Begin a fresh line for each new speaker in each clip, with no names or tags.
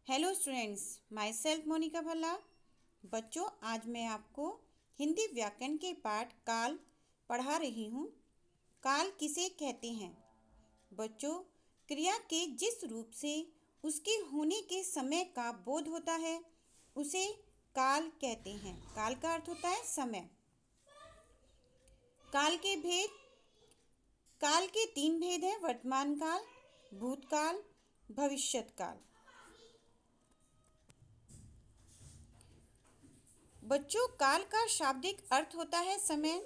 Hello students, myself Monika Bhalla. बच्चों, आज मैं आपको हिंदी व्याकरण के पाठ काल पढ़ा रही हूँ। काल किसे कहते हैं? बच्चों, क्रिया के जिस रूप से उसके होने के समय का बोध होता है उसे काल कहते हैं। काल का अर्थ होता है समय। काल के भेद। काल के 3 भेद हैं: वर्तमान काल, भूतकाल, भविष्यत काल। बच्चों, काल का शाब्दिक अर्थ होता है समय,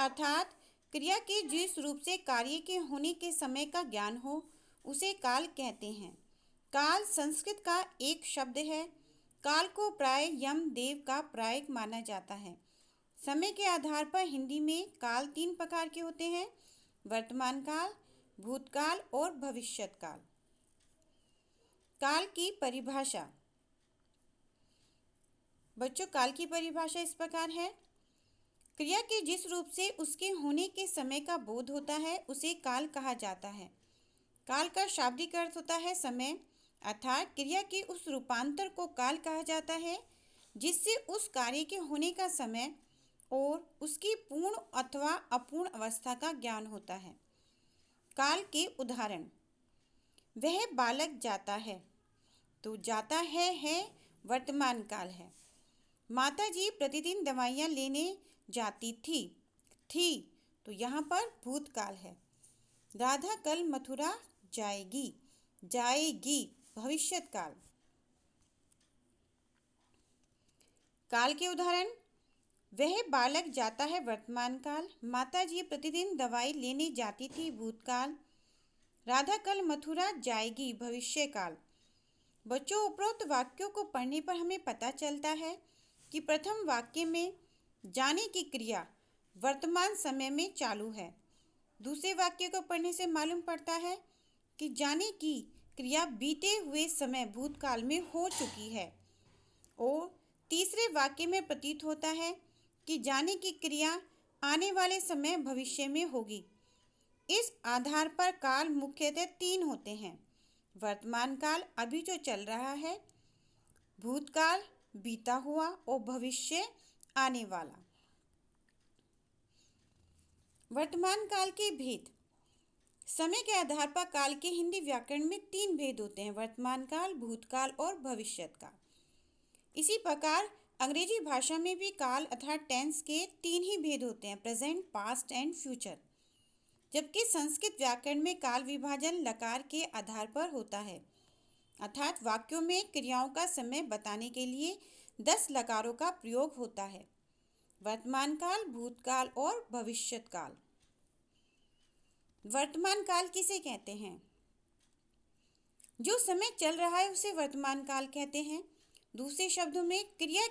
अर्थात क्रिया के जिस रूप से कार्य के होने के समय का ज्ञान हो उसे काल कहते हैं। काल संस्कृत का एक शब्द है। काल को प्राय यम देव का प्रायिक माना जाता है। समय के आधार पर हिंदी में काल 3 प्रकार के होते हैं: वर्तमान काल, भूतकाल और भविष्यत काल। काल की परिभाषा। बच्चों, काल की परिभाषा इस प्रकार है: क्रिया के जिस रूप से उसके होने के समय का बोध होता है उसे काल कहा जाता है। काल का शाब्दिक अर्थ होता है समय, अर्थात क्रिया के उस रूपांतर को काल कहा जाता है जिससे उस कार्य के होने का समय और उसकी पूर्ण अथवा अपूर्ण अवस्था का ज्ञान होता है। काल के उदाहरण: वह बालक जाता है, तो जाता है वर्तमान काल है। माताजी प्रतिदिन दवाइयाँ लेने जाती थी तो यहाँ पर भूतकाल है। राधा कल मथुरा जाएगी भविष्यत काल। काल के उदाहरण: वह बालक जाता है वर्तमान काल, माताजी प्रतिदिन दवाई लेने जाती थी भूतकाल, राधा कल मथुरा जाएगी भविष्य काल। बच्चों, उपरोक्त वाक्यों को पढ़ने पर हमें पता चलता है कि प्रथम वाक्य में जाने की क्रिया वर्तमान समय में चालू है। दूसरे वाक्य को पढ़ने से मालूम पड़ता है कि जाने की क्रिया बीते हुए समय भूतकाल में हो चुकी है। और तीसरे वाक्य में प्रतीत होता है कि जाने की क्रिया आने वाले समय भविष्य में होगी। इस आधार पर काल मुख्यतः 3 होते हैं: वर्तमान काल अभी जो चल रहा है, भूतकाल बीता हुआ और भविष्य आने वाला। वर्तमान काल के भेद। समय के आधार पर काल के हिंदी व्याकरण में 3 भेद होते हैं: वर्तमान काल, भूतकाल और भविष्यत काल। इसी प्रकार अंग्रेजी भाषा में भी काल अर्थात टेंस के 3 ही भेद होते हैं: प्रेजेंट, पास्ट एंड फ्यूचर। जबकि संस्कृत व्याकरण में काल विभाजन लकार के आधार पर होता है, अर्थात वाक्यों में क्रियाओं का समय बताने के लिए 10 लकारों का प्रयोग होता है: वर्तमान काल, भूतकाल और भविष्यत काल। वर्तमान काल किसे कहते हैं? जो समय चल रहा है उसे वर्तमान काल कहते हैं। दूसरे शब्दों में क्रिया